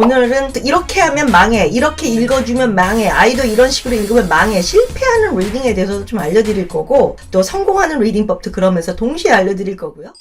오늘은 이렇게 하면 망해, 이렇게 읽어주면 망해, 아이도 이런 식으로 읽으면 망해, 실패하는 리딩에 대해서도 좀 알려드릴 거고, 또 성공하는 리딩법도 그러면서 동시에 알려드릴 거고요.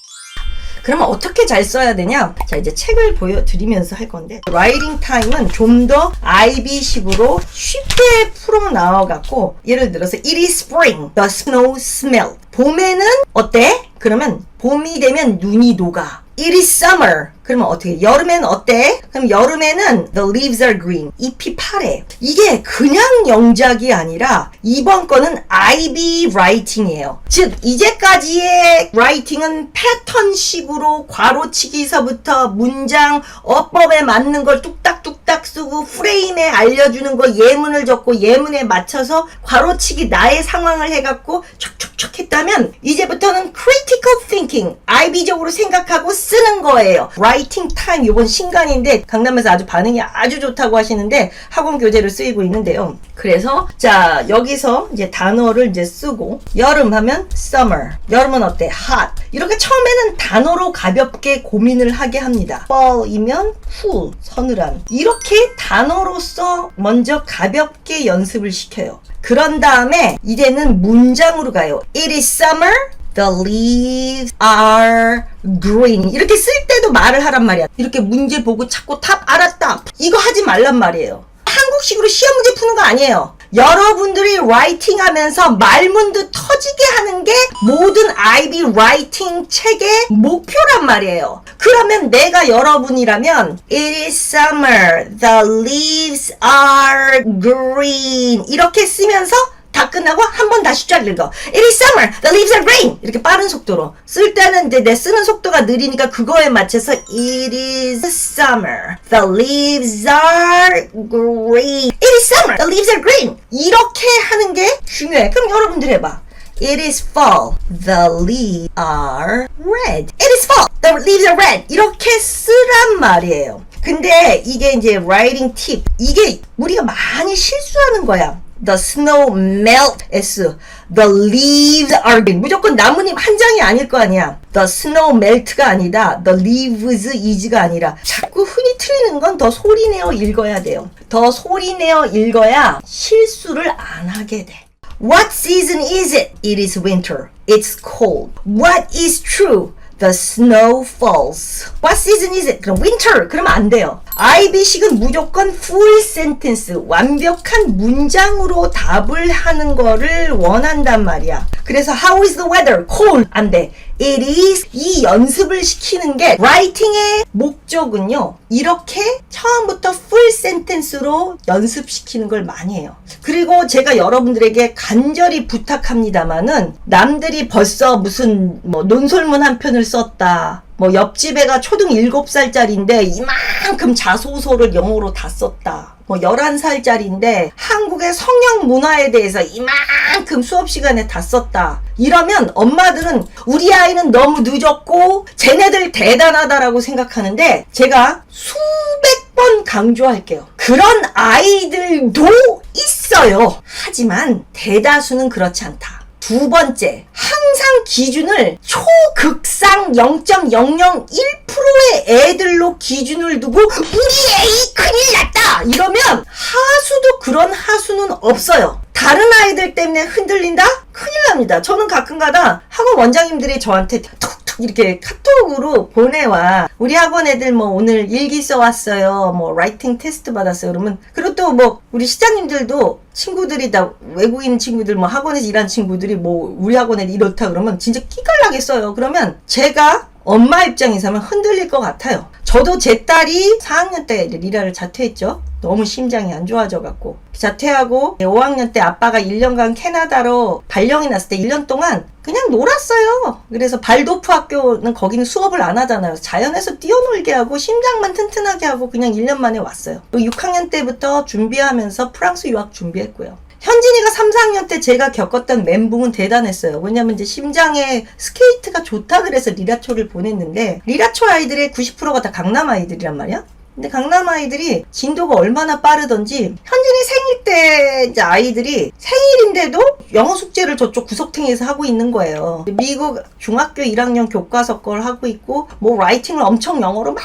그러면 어떻게 잘 써야 되냐? 자, 이제 책을 보여드리면서 할 건데, 라이팅 타임은 좀 더 IB식으로 쉽게 풀어 나와갖고, 예를 들어서 It is spring, the snow smell. 봄에는 어때? 그러면 봄이 되면 눈이 녹아. It is summer. 그러면 어떻게? 여름에는 어때? 그럼 여름에는 the leaves are green. 잎이 파래. 이게 그냥 영작이 아니라 이번 거는 IB 라이팅이에요. 즉 이제까지의 라이팅은 패턴식으로 괄호치기서부터 문장 어법에 맞는 걸 뚝딱뚝딱 쓰고 프레임에 알려주는 거 예문을 적고 예문에 맞춰서 괄호치기 나의 상황을 해갖고 촉촉촉 했다면 이제부터는 critical thinking, IB적으로 생각하고 쓰는 거예요. 라이팅 타임 이번 신간인데 강남에서 아주 반응이 아주 좋다고 하시는데 학원 교재로 쓰이고 있는데요. 그래서 자 여기서 이제 단어를 이제 쓰고 여름 하면 summer, 여름은 어때? hot. 이렇게 처음에는 단어로 가볍게 고민을 하게 합니다. fall이면 cool, 서늘함. 이렇게 단어로서 먼저 가볍게 연습을 시켜요. 그런 다음에 이제는 문장으로 가요. It is summer, the leaves are green. 이렇게 쓸 때도 말을 하란 말이야. 이렇게 문제 보고 찾고 탑 알았다. 이거 하지 말란 말이에요. 한국식으로 시험 문제 푸는 거 아니에요. 여러분들이 라이팅 하면서 말문도 터지게 하는 게 모든 IB 라이팅 책의 목표란 말이에요. 그러면 내가 여러분이라면 It is summer, the leaves are green 이렇게 쓰면서 다 끝나고 한 번 다시 쫙 읽어. It is summer, the leaves are green. 이렇게 빠른 속도로. 쓸 때는 이제 내 쓰는 속도가 느리니까 그거에 맞춰서 It is summer, the leaves are green. It is summer, the leaves are green. 이렇게 하는 게 중요해. 그럼 여러분들 해봐. It is fall, the leaves are red. It is fall, the leaves are red. 이렇게 쓰란 말이에요. 근데 이게 이제 writing tip. 이게 우리가 많이 실수하는 거야. The snow melt, S. The leaves are green. 무조건 나뭇잎 한 장이 아닐 거 아니야. The snow melt가 아니다. The leaves is가 아니라 자꾸 흔히 틀리는 건 더 소리내어 읽어야 돼요. 더 소리내어 읽어야 실수를 안 하게 돼. What season is it? It is winter. It's cold. What is true? The snow falls. What season is it? 그럼 winter. 그러면 안 돼요. IB식은 무조건 full sentence, 완벽한 문장으로 답을 하는 거를 원한단 말이야. 그래서 how is the weather? cold. 안 돼. It is. 이 연습을 시키는 게 라이팅의 목적은요. 이렇게 처음부터 full sentence로 연습시키는 걸 많이 해요. 그리고 제가 여러분들에게 간절히 부탁합니다마는 남들이 벌써 무슨 뭐 논설문 한 편을 썼다. 뭐 옆집 애가 초등 7살짜리인데 이만큼 자소서를 영어로 다 썼다. 뭐 11살짜리인데 한국의 성형 문화에 대해서 이만큼 수업 시간에 다 썼다. 이러면 엄마들은 우리 아이는 너무 늦었고 쟤네들 대단하다라고 생각하는데 제가 수백 번 강조할게요. 그런 아이들도 있어요. 하지만 대다수는 그렇지 않다. 두 번째, 항상 기준을 초극상 0.001%의 애들로 기준을 두고 우리 애이 큰일 났다! 이러면 하수도 그런 하수는 없어요. 다른 아이들 때문에 흔들린다? 큰일 납니다. 저는 가끔가다 학원 원장님들이 저한테 톡톡 이렇게 카톡으로 보내와. 우리 학원 애들 뭐 오늘 일기 써왔어요. 뭐 라이팅 테스트 받았어요. 그러면 그리고 또 뭐 우리 시장님들도 친구들이 다 외국인 친구들 뭐 학원에서 일하는 친구들이 뭐 우리 학원 애들 이렇다 그러면 진짜 끼깔나겠어요. 그러면 제가 엄마 입장에서는 흔들릴 것 같아요. 저도 제 딸이 4학년 때 리라를 자퇴했죠. 너무 심장이 안 좋아져갖고 자퇴하고 5학년 때 아빠가 1년간 캐나다로 발령이 났을 때 1년 동안 그냥 놀았어요. 그래서 발도프 학교는 거기는 수업을 안 하잖아요. 자연에서 뛰어놀게 하고 심장만 튼튼하게 하고 그냥 1년 만에 왔어요. 6학년 때부터 준비하면서 프랑스 유학 준비했고요. 현진이가 3, 4학년 때 제가 겪었던 멘붕은 대단했어요. 왜냐면 이제 심장에 스케이트가 좋다 그래서 리라초를 보냈는데 리라초 아이들의 90%가 다 강남 아이들이란 말이야. 근데 강남 아이들이 진도가 얼마나 빠르던지 현진이 생일 때 이제 아이들이 생일인데도 영어 숙제를 저쪽 구석탱이에서 하고 있는 거예요. 미국 중학교 1학년 교과서 걸 하고 있고 뭐 라이팅을 엄청 영어로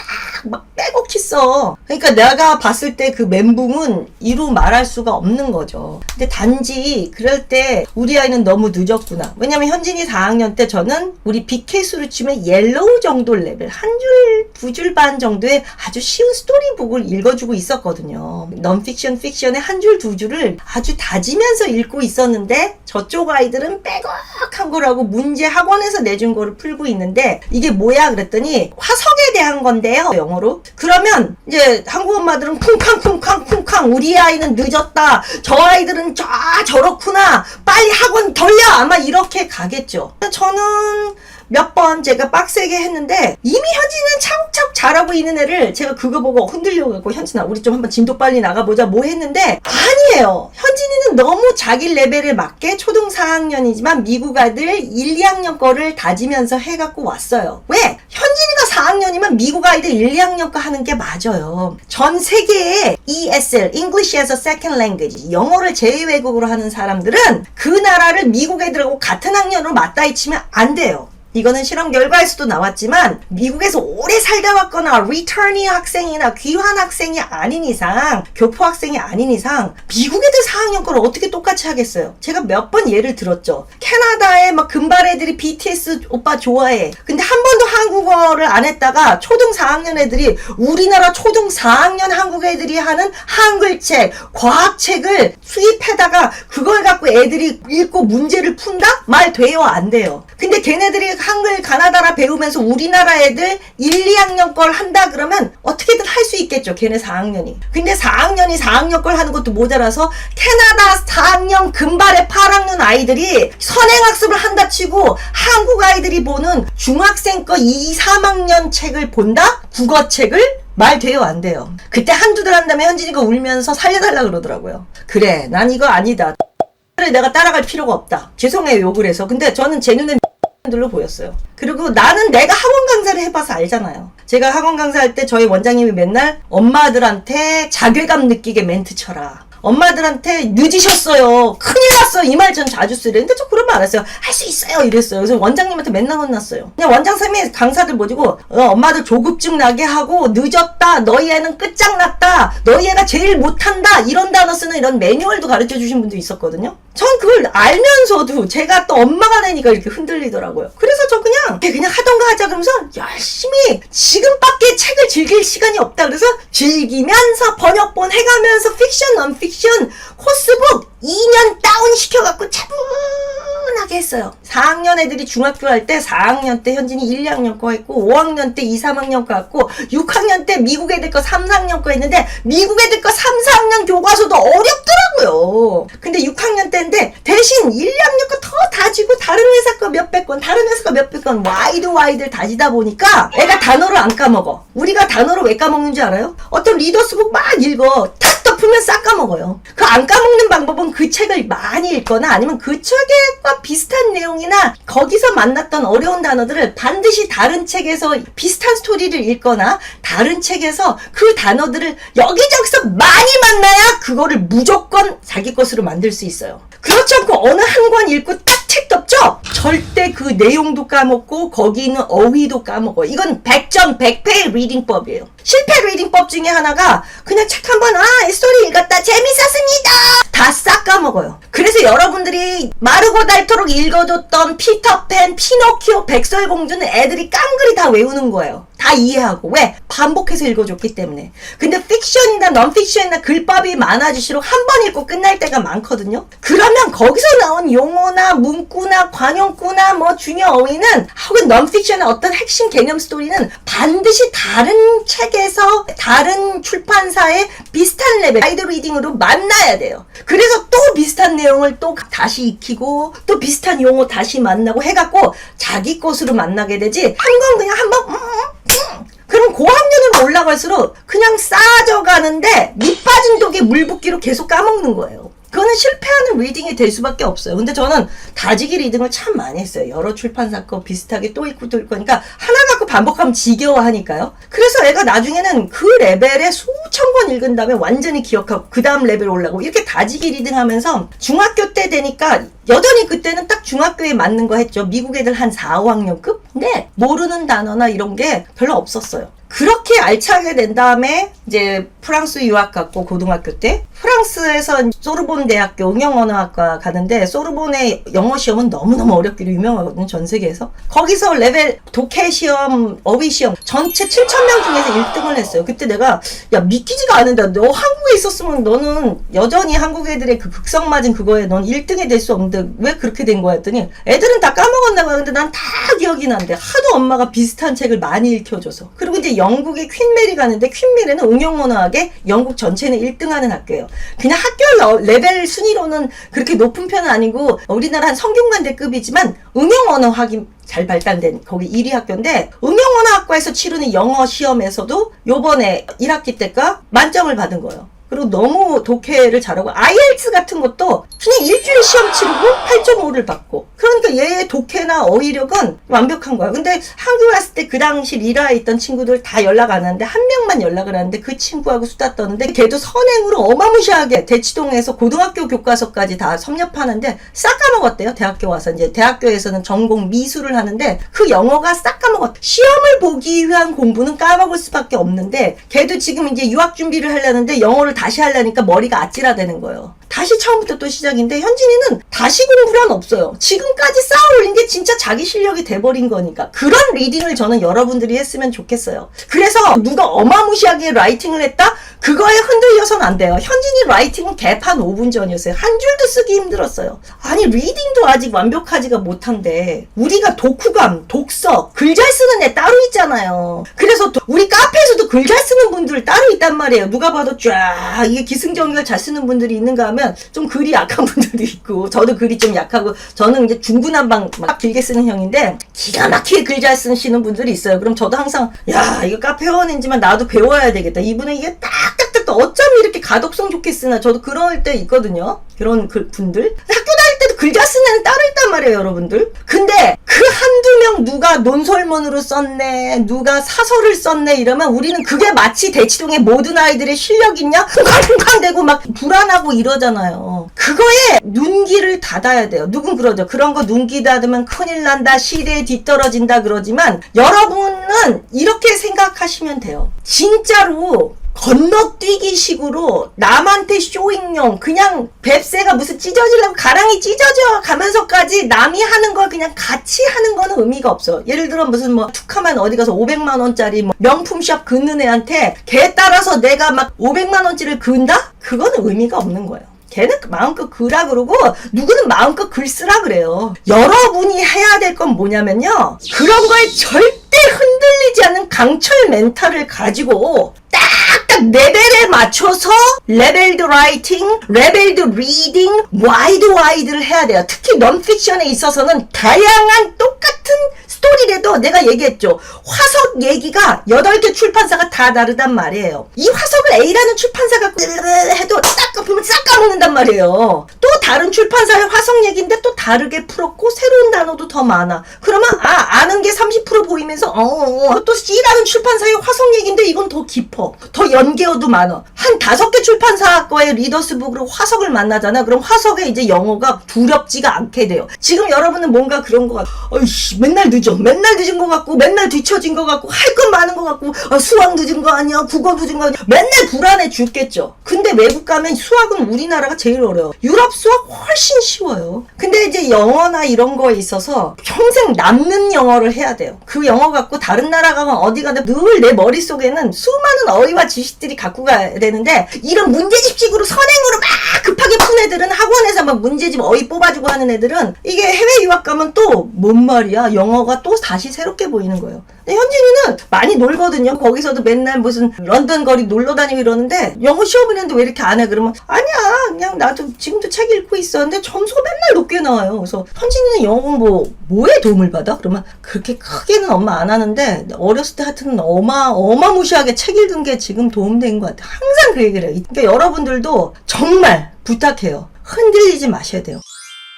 막 빼곡히 써. 그러니까 내가 봤을 때 그 멘붕은 이루 말할 수가 없는 거죠. 근데 단지 그럴 때 우리 아이는 너무 늦었구나. 왜냐면 현진이 4학년 때 저는 우리 빅케이스로 치면 옐로우 정도 레벨 한 줄, 두 줄 반 정도의 아주 쉬운 스토리북을 읽어주고 있었거든요. 넌픽션, 픽션의 한 줄, 두 줄을 아주 다지면서 읽고 있었는데 저쪽 아이들은 빼곡한 거라고 문제 학원에서 내준 거를 풀고 있는데 이게 뭐야 그랬더니 화석에 대한 건데요. 영어로. 그러면 이제 한국 엄마들은 쿵쾅쿵쾅쿵쾅 우리 아이는 늦었다. 저 아이들은 저렇구나. 빨리 학원 돌려. 아마 이렇게 가겠죠. 저는 몇 번 제가 빡세게 했는데 이미 현진은 차곡차곡 잘하고 있는 애를 제가 그거 보고 흔들려고 현진아 우리 좀 한번 진도 빨리 나가보자 뭐 했는데 아니에요. 현진이는 너무 자기 레벨에 맞게 초등 4학년이지만 미국 아들 1, 2학년 거를 다지면서 해갖고 왔어요. 왜? 현진이가 4학년이면 미국 아이들 1, 2학년 거 하는 게 맞아요. 전 세계에 ESL, English as a Second Language, 영어를 제2외국어로 하는 사람들은 그 나라를 미국 애들하고 같은 학년으로 맞다이 치면 안 돼요. 이거는 실험 결과에서도 나왔지만 미국에서 오래 살다 왔거나 리터니 학생이나 귀환 학생이 아닌 이상 교포 학생이 아닌 이상 미국 애들 4학년 거를 어떻게 똑같이 하겠어요. 제가 몇 번 예를 들었죠. 캐나다에 막 금발 애들이 BTS 오빠 좋아해. 근데 한 번도 한국어를 안 했다가 초등 4학년 애들이 우리나라 초등 4학년 한국 애들이 하는 한글책, 과학책을 수입해다가 그걸 갖고 애들이 읽고 문제를 푼다? 말 돼요? 안 돼요? 근데 걔네들이 한글 가나다라 배우면서 우리나라 애들 1, 2학년 걸 한다 그러면 어떻게든 할 수 있겠죠. 걔네 4학년이. 근데 4학년이 4학년 걸 하는 것도 모자라서 캐나다 4학년 금발의 8학년 아이들이 선행학습을 한다 치고 한국 아이들이 보는 중학생 거 2, 3학년 책을 본다? 국어책을? 말 돼요? 안 돼요? 그때 한두달 한 다음에 현진이가 울면서 살려달라 그러더라고요. 그래 난 이거 아니다. 내가 따라갈 필요가 없다. 죄송해요 욕을 해서. 근데 저는 제 눈에 들로 보였어요. 그리고 나는 내가 학원 강사를 해봐서 알잖아요. 제가 학원 강사할 때 저희 원장님이 맨날 엄마들한테 자괴감 느끼게 멘트 쳐라. 엄마들한테 늦으셨어요. 큰일 났어요. 이 말 전 자주 쓰래. 근데 저 그런 말 안 했어요. 할 수 있어요. 이랬어요. 그래서 원장님한테 맨날 혼났어요. 그냥 원장쌤이 강사들 모시고 엄마들 조급증 나게 하고 늦었다. 너희 애는 끝장났다. 너희 애가 제일 못한다. 이런 단어 쓰는 이런 매뉴얼도 가르쳐 주신 분도 있었거든요. 전 그걸 알면서도 제가 또 엄마가 되니까 이렇게 흔들리더라고요. 그래서 저 그냥 하던가 하자 그러면서 열심히 지금밖에 책을 즐길 시간이 없다. 그래서 즐기면서 번역본 해가면서 픽션, 넌픽션, 코스북 2년 다운 시켜갖고 차분하게 했어요. 4학년 애들이 중학교 할 때 4학년 때 현진이 1, 2학년 거 했고 5학년 때 2, 3학년 거 했고 6학년 때 미국 애들 거 3, 4학년 거 했는데 미국 애들 거 3, 4학년 교과서도 어렵더라고요. 근데 6학년 때인데 대신 1, 2학년 거 더 다지고 다른 회사 거 몇백 권, 다른 회사 거 몇백 권 와이들 다지다 보니까 애가 단어를 안 까먹어. 우리가 단어를 왜 까먹는 줄 알아요? 어떤 리더스북 막 읽어. 탁 덮으면 싹 까먹어요. 그 안 까먹는 방법은 그 책을 많이 읽거나 아니면 그 책과 비슷한 내용이나 거기서 만났던 어려운 단어들을 반드시 다른 책에서 비슷한 스토리를 읽거나 다른 책에서 그 단어들을 여기저기서 많이 만나야 그거를 무조건 자기 것으로 만들 수 있어요. 그렇지 않고 어느 한 권 읽고 딱 책 덮죠? 절대 그 내용도 까먹고 거기 있는 어휘도 까먹어요. 이건 100점 100패의 리딩법이에요. 실패 리딩법 중에 하나가 그냥 책 한 번 이 스토리 읽었다 재밌었습니다 다 싹 까먹어요. 그래서 여러분들이 마르고 닳도록 읽어줬던 피터팬, 피노키오, 백설공주는 애들이 깡그리 다 외우는 거예요. 다 이해하고. 왜? 반복해서 읽어줬기 때문에. 근데 픽션이나 넌픽션이나 글밥이 많아질수록 한 번 읽고 끝날 때가 많거든요. 그러면 거기서 나온 용어나 문구나 관용구나 뭐 중요 어휘는 혹은 넌픽션의 어떤 핵심 개념 스토리는 반드시 다른 책에서 다른 출판사의 비슷한 레벨 가이드 리딩으로 만나야 돼요. 그래서 또 비슷한 내용을 또 다시 익히고 또 비슷한 용어 다시 만나고 해갖고 자기 것으로 만나게 되지 한 건 그냥 한번 그럼 고학년으로 올라갈수록 그냥 싸져가는데 밑 빠진 독에 물 붓기로 계속 까먹는 거예요. 그거 그거는 실패하는 리딩이 될 수밖에 없어요. 근데 저는 다지기 리딩을 참 많이 했어요. 여러 출판사 거 비슷하게 또 있고 또 있고 하니까 하나 갖고 반복하면 지겨워하니까요. 그래서 애가 나중에는 그 레벨에 수천 권 읽은 다음에 완전히 기억하고 그 다음 레벨 올라가고 이렇게 다지기 리딩 하면서 중학교 때 되니까 여전히 그때는 딱 중학교에 맞는 거 했죠. 미국 애들 한 4, 5학년급? 근데 모르는 단어나 이런 게 별로 없었어요. 그렇게 알차게 된 다음에 이제 프랑스 유학 갔고 고등학교 때 프랑스에서 소르본 대학교 응용언어학과 가는데 소르본의 영어 시험은 너무너무 어렵기로 유명하거든요. 전 세계에서. 거기서 레벨 독해 시험, 어휘 시험 전체 7,000명 중에서 1등을 했어요. 그때 내가 야 믿기지가 않는다. 너 한국에 있었으면 너는 여전히 한국 애들의 그 극성 맞은 그거에 넌 1등이 될 수 없는데 왜 그렇게 된 거야 했더니 애들은 다 까먹었나 봐요. 근데 난 다 기억이 나는데 하도 엄마가 비슷한 책을 많이 읽혀줘서. 그리고 이제 영국에 퀸메리 가는데 퀸메리는 응용언어학에 영국 전체는 1등하는 학교예요. 그냥 학교 레벨 순위로는 그렇게 높은 편은 아니고 우리나라 한 성균관대급이지만 응용언어학이 잘 발달된 거기 1위 학교인데 응용언어학과에서 치르는 영어 시험에서도 요번에 1학기 때가 만점을 받은 거예요. 그리고 너무 독해를 잘하고 IELTS 같은 것도 그냥 일주일 시험 치르고 8.5를 받고 그러니까 얘의 독해나 어휘력은 완벽한 거야. 근데 한국 왔을 때 그 당시 리라에 있던 친구들 다 연락 안 하는데 한 명만 연락을 하는데 그 친구하고 수다 떠는데 걔도 선행으로 어마무시하게 대치동에서 고등학교 교과서까지 다 섭렵하는데 싹 까먹었대요. 대학교 와서 이제 대학교에서는 전공 미술을 하는데 그 영어가 싹 까먹었. 시험을 보기 위한 공부는 까먹을 수밖에 없는데 걔도 지금 이제 유학 준비를 하려는데 영어를 다시 하려니까 머리가 아찔하다는 거예요. 다시 처음부터 또 시작인데 현진이는 다시 공부란 없어요. 지금까지 쌓아올린 게 진짜 자기 실력이 돼버린 거니까 그런 리딩을 저는 여러분들이 했으면 좋겠어요. 그래서 누가 어마무시하게 라이팅을 했다? 그거에 흔들려서는 안 돼요. 현진이 라이팅은 개판 5분 전이었어요. 한 줄도 쓰기 힘들었어요. 아니 리딩도 아직 완벽하지가 못한데 우리가 독후감, 독서, 글 잘 쓰는 애 따로 있잖아요. 그래서 우리 카페에서도 글 잘 쓰는 분들 따로 있단 말이에요. 누가 봐도 쫙 이게 기승전결 잘 쓰는 분들이 있는가 하면 좀 글이 약한 분들도 있고 저도 글이 좀 약하고 저는 이제 중구난방 막 길게 쓰는 형인데 기가 막히게 글 잘 쓰시는 분들이 있어요. 그럼 저도 항상 야 이거 카페 회원이지만 나도 배워야 되겠다. 이분은 이게 딱딱딱 어쩜 이렇게 가독성 좋게 쓰나 저도 그럴 때 있거든요. 그런 분들 학교 다닐 때도 글 잘 쓰는 애는 따로 있단 말이에요 여러분들. 근데 그 한두 명 누가 논설문으로 썼네 누가 사설을 썼네 이러면 우리는 그게 마치 대치동의 모든 아이들의 실력이냐 쿵쾅쿵쾅대고 막 불안하고 이러잖아요. 그거에 눈길을 닫아야 돼요. 누군 그러죠. 그런 거 눈길 닫으면 큰일 난다 시대에 뒤떨어진다 그러지만 여러분은 이렇게 생각하시면 돼요. 진짜로 건너뛰기 식으로 남한테 쇼잉용 그냥 뱁새가 무슨 찢어지려고 가랑이 찢어져 가면서까지 남이 하는 걸 그냥 같이 하는 거는 의미가 없어. 예를 들어 무슨 뭐 툭하면 어디 가서 500만 원짜리 뭐 명품샵 긋는 애한테 걔 따라서 내가 막 500만 원짜리를 그은다? 그거는 의미가 없는 거예요. 걔는 마음껏 글라 그러고 누구는 마음껏 글 쓰라 그래요. 여러분이 해야 될 건 뭐냐면요. 그런 거에 절대 흔들리지 않는 강철 멘탈을 가지고 딱딱 레벨에 맞춰서 레벨드 라이팅, 레벨드 리딩, 와이드를 해야 돼요. 특히 넌픽션에 있어서는 다양한 똑같은 스토리라도 내가 얘기했죠. 화석 얘기가 8개 출판사가 다 다르단 말이에요. 이 화석을 A라는 출판사가 해도 딱 보면 싹 까먹는단 말이에요. 또 다른 출판사의 화석 얘기인데 또 다르게 풀었고 새로운 단어도 더 많아. 그러면 아는 게 30% 보이면서 또 C라는 출판사의 화석 얘기인데 이건 더 깊어. 더 연계어도 많아. 한 5개 출판사 거의 리더스북으로 화석을 만나잖아. 그럼 화석에 이제 영어가 두렵지가 않게 돼요. 지금 여러분은 뭔가 그런 거 같아. 어이씨 맨날 늦어. 맨날 늦은 것 같고 맨날 뒤처진 것 같고 할 건 많은 것 같고 수학 늦은 거 아니야 국어 늦은 거 아니야 맨날 불안해 죽겠죠. 근데 외국 가면 수학은 우리나라가 제일 어려워. 유럽 수학 훨씬 쉬워요. 근데 이제 영어나 이런 거에 있어서 평생 남는 영어를 해야 돼요. 그 영어 갖고 다른 나라 가면 어디 가든 늘 내 머릿속에는 수많은 어휘와 지식들이 갖고 가야 되는데 이런 문제집식으로 선행으로 막 급하게 푼 애들은 학원에서 막 문제집 어휘 뽑아주고 하는 애들은 이게 해외 유학 가면 또 뭔 말이야 영어가 또 다시 새롭게 보이는 거예요. 근데 현진이는 많이 놀거든요. 거기서도 맨날 무슨 런던 거리 놀러 다니고 이러는데 영어 시험을 했는데 왜 이렇게 안 해? 그러면 아니야 그냥 나도 지금도 책 읽고 있었는데 점수가 맨날 높게 나와요. 그래서 현진이는 영어 공부 뭐에 도움을 받아? 그러면 그렇게 크게는 엄마 안 하는데 어렸을 때 하여튼 어마무시하게 책 읽은 게 지금 도움된 것 같아. 항상 그 얘기를 해요. 그러니까 여러분들도 정말 부탁해요. 흔들리지 마셔야 돼요.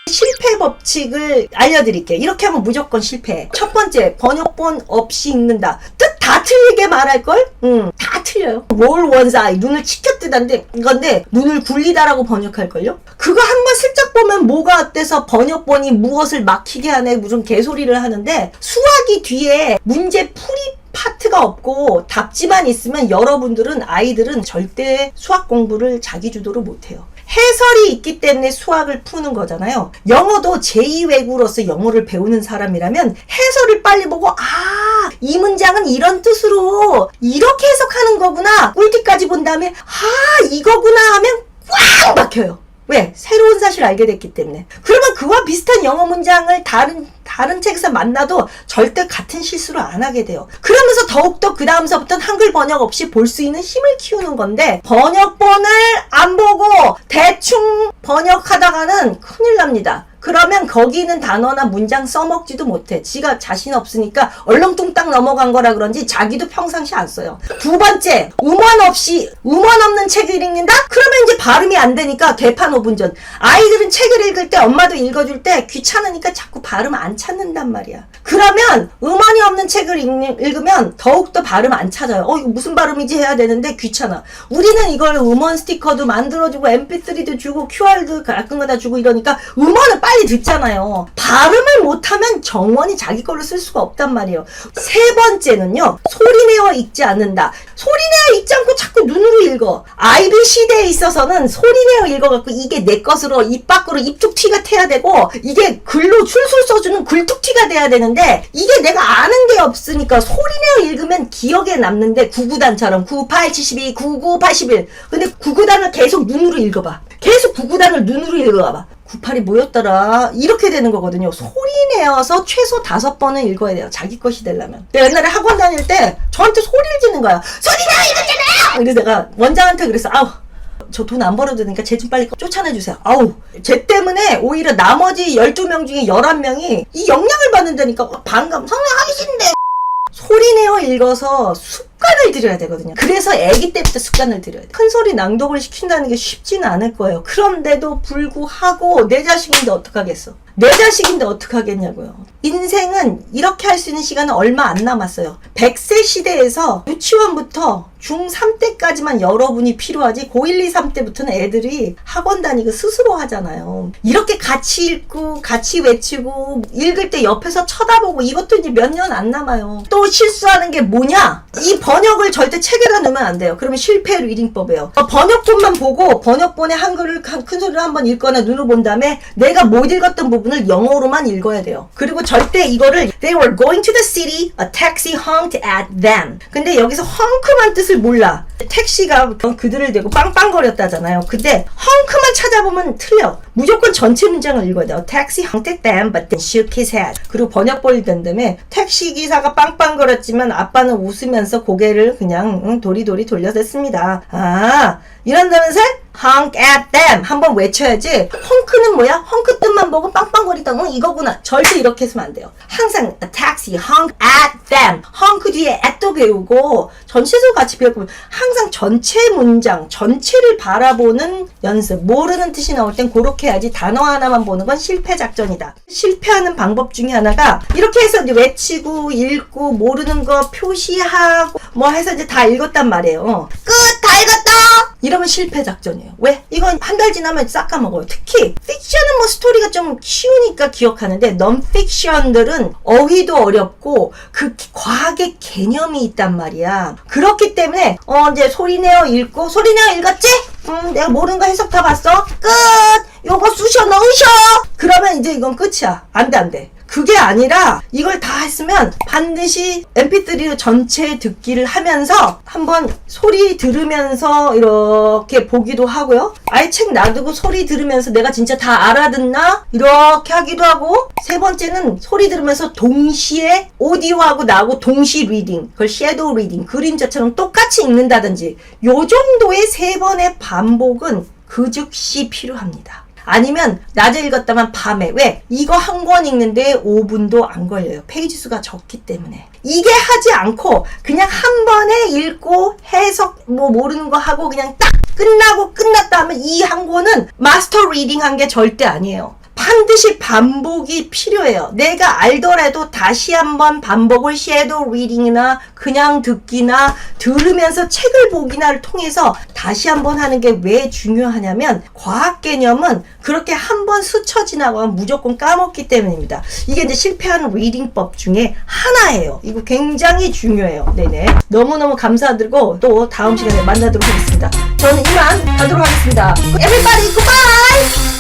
실패 법칙을 알려드릴게요. 이렇게 하면 무조건 실패해. 첫 번째, 번역본 없이 읽는다. 뜻 다 틀리게 말할걸? 다 틀려요. roll one's eye, 눈을 치켜뜨다는데 이건데 눈을 굴리다라고 번역할걸요? 그거 한번 슬쩍 보면 뭐가 어때서 번역본이 무엇을 막히게 하네 무슨 개소리를 하는데, 수학이 뒤에 문제 풀이 파트가 없고 답지만 있으면 여러분들은, 아이들은 절대 수학 공부를 자기 주도로 못해요. 해설이 있기 때문에 수학을 푸는 거잖아요. 영어도 제2외국어로서 영어를 배우는 사람이라면 해설을 빨리 보고, 이 문장은 이런 뜻으로 이렇게 해석하는 거구나, 꿀팁까지 본 다음에 이거구나 하면 꽉 막혀요. 왜? 새로운 사실을 알게 됐기 때문에. 그러면 그와 비슷한 영어 문장을 다른 책에서 만나도 절대 같은 실수를 안 하게 돼요. 그러면서 더욱더 그 다음서부터는 한글 번역 없이 볼 수 있는 힘을 키우는 건데, 번역본을 안 보고 대충 번역하다가는 큰일 납니다. 그러면 거기 있는 단어나 문장 써먹지도 못해. 지가 자신 없으니까 얼렁뚱땅 넘어간 거라 그런지 자기도 평상시 안 써요. 두 번째, 음원 없는 책을 읽는다? 그러면 이제 발음이 안 되니까 대판오분전. 아이들은 책을 읽을 때, 엄마도 읽어줄 때 귀찮으니까 자꾸 발음 안 찾는단 말이야. 그러면 음원이 없는 책을 읽으면 더욱더 발음 안 찾아요. 이거 무슨 발음이지 해야 되는데 귀찮아. 우리는 이걸 음원 스티커도 만들어주고 mp3도 주고 QR도 가끔 가다 주고 이러니까 음원을 빨리 듣잖아요. 발음을 못하면 정원이 자기 걸로 쓸 수가 없단 말이에요. 세 번째는요, 소리내어 읽지 않는다. 소리내어 읽지 않고 자꾸 눈으로 읽어. 아이들 시대에 있어서는 소리내어 읽어갖고 이게 내 것으로 입 밖으로 입툭튀가 태야 되고, 이게 글로 술술 써주는 글툭튀가 돼야 되는데, 이게 내가 아는 게 없으니까 소리내어 읽으면 기억에 남는데, 99단처럼 98, 72, 99, 81. 근데 99단을 계속 눈으로 읽어봐. 계속 99단을 눈으로 읽어봐. 98이 뭐였더라? 이렇게 되는 거거든요. 소리 내어서 최소 5번은 읽어야 돼요. 자기 것이 되려면. 내가 옛날에 학원 다닐 때 저한테 소리를 지는 거야. 소리 내어 읽었잖아요! 그래서 내가 원장한테 그랬어. 저 돈 안 벌어도 되니까 쟤 좀 빨리 쫓아내주세요. 쟤 때문에 오히려 나머지 12명 중에 11명이 이 영향을 받는다니까. 반감. 성령 하기 싫은데. 소리 내어 읽어서 습관을 들여야 되거든요. 그래서 아기 때부터 습관을 들여야 돼요. 큰 소리 낭독을 시킨다는 게 쉽지는 않을 거예요. 그런데도 불구하고 내 자식인데 어떡하겠어. 내 자식인데 어떡하겠냐고요. 인생은 이렇게 할 수 있는 시간은 얼마 안 남았어요. 100세 시대에서 유치원부터 중3 때까지만 여러분이 필요하지, 고1, 2, 3 때부터는 애들이 학원 다니고 스스로 하잖아요. 이렇게 같이 읽고 같이 외치고 읽을 때 옆에서 쳐다보고, 이것도 이제 몇 년 안 남아요. 또 실수하는 게 뭐냐? 이 번역을 절대 책에다 넣으면 안 돼요. 그러면 실패 리딩법이에요. 번역본만 보고 번역본에 한글을 큰 소리로 한번 읽거나 눈으로 본 다음에 내가 못 읽었던 부분을 영어로만 읽어야 돼요. 그리고 절대 이거를 They were going to the city, a taxi honked at them. 근데 여기서 헝크만 뜻을 몰라. 택시가 그들을 대고 빵빵거렸다잖아요. 근데 헝크만 찾아보면 틀려. 무조건 전체 문장을 읽어야 돼요. Taxi honked at them but then shook his head. 그리고 번역본이 된 다음에 택시기사가 빵빵거렸지만 아빠는 웃으면서 고개를 그냥 도리도리 돌려댔습니다. 이런다면서 honk at them 한번 외쳐야지. 헝크는 뭐야? 헝크 뜻만 보고 빵빵거리다 이거구나. 절대 이렇게 했으면 안 돼요. 항상 a taxi honk at them. 헝크 뒤에 at도 배우고 전체적으로 같이 배우고, 항상 전체 문장 전체를 바라보는 연습. 모르는 뜻이 나올 땐 그렇게 해야지. 단어 하나만 보는 건 실패 작전이다. 실패하는 방법 중에 하나가 이렇게 해서 이제 외치고 읽고 모르는 거 표시하고 뭐 해서 이제 다 읽었단 말이에요. 끝! 다 읽었다! 이러면 실패 작전이에요. 왜? 이건 한 달 지나면 싹 까먹어요. 특히 픽션은 뭐 스토리가 좀 쉬우니까 기억하는데, 넌픽션들은 어휘도 어렵고 그 과학의 개념이 있단 말이야. 그렇기 때문에 이제 소리내어 읽고, 소리내어 읽었지? 내가 모르는 거 해석 다 봤어? 끝! 요거 쑤셔 넣으셔! 그러면 이제 이건 끝이야. 안 돼. 그게 아니라 이걸 다 했으면 반드시 mp3로 전체 듣기를 하면서 한번 소리 들으면서 이렇게 보기도 하고요. 아예 책 놔두고 소리 들으면서 내가 진짜 다 알아듣나? 이렇게 하기도 하고, 세 번째는 소리 들으면서 동시에 오디오하고 나하고 동시 리딩, 그걸 섀도우 리딩, 그림자처럼 똑같이 읽는다든지, 요 정도의 3번의 반복은 그 즉시 필요합니다. 아니면 낮에 읽었다면 밤에. 왜? 이거 한 권 읽는데 5분도 안 걸려요. 페이지 수가 적기 때문에. 이게 하지 않고 그냥 한 번에 읽고 해석 뭐 모르는 거 하고 그냥 딱 끝나고 끝났다 하면 이 한 권은 마스터 리딩 한 게 절대 아니에요. 반드시 반복이 필요해요. 내가 알더라도 다시 한번 반복을 섀도우 리딩이나 그냥 듣기나 들으면서 책을 보기나를 통해서 다시 한번 하는 게 왜 중요하냐면 과학 개념은 그렇게 한번 스쳐 지나가면 무조건 까먹기 때문입니다. 이게 이제 실패하는 리딩법 중에 하나예요. 이거 굉장히 중요해요. 네네. 너무너무 감사드리고 또 다음 시간에 만나도록 하겠습니다. 저는 이만 가도록 하겠습니다. Everybody goodbye!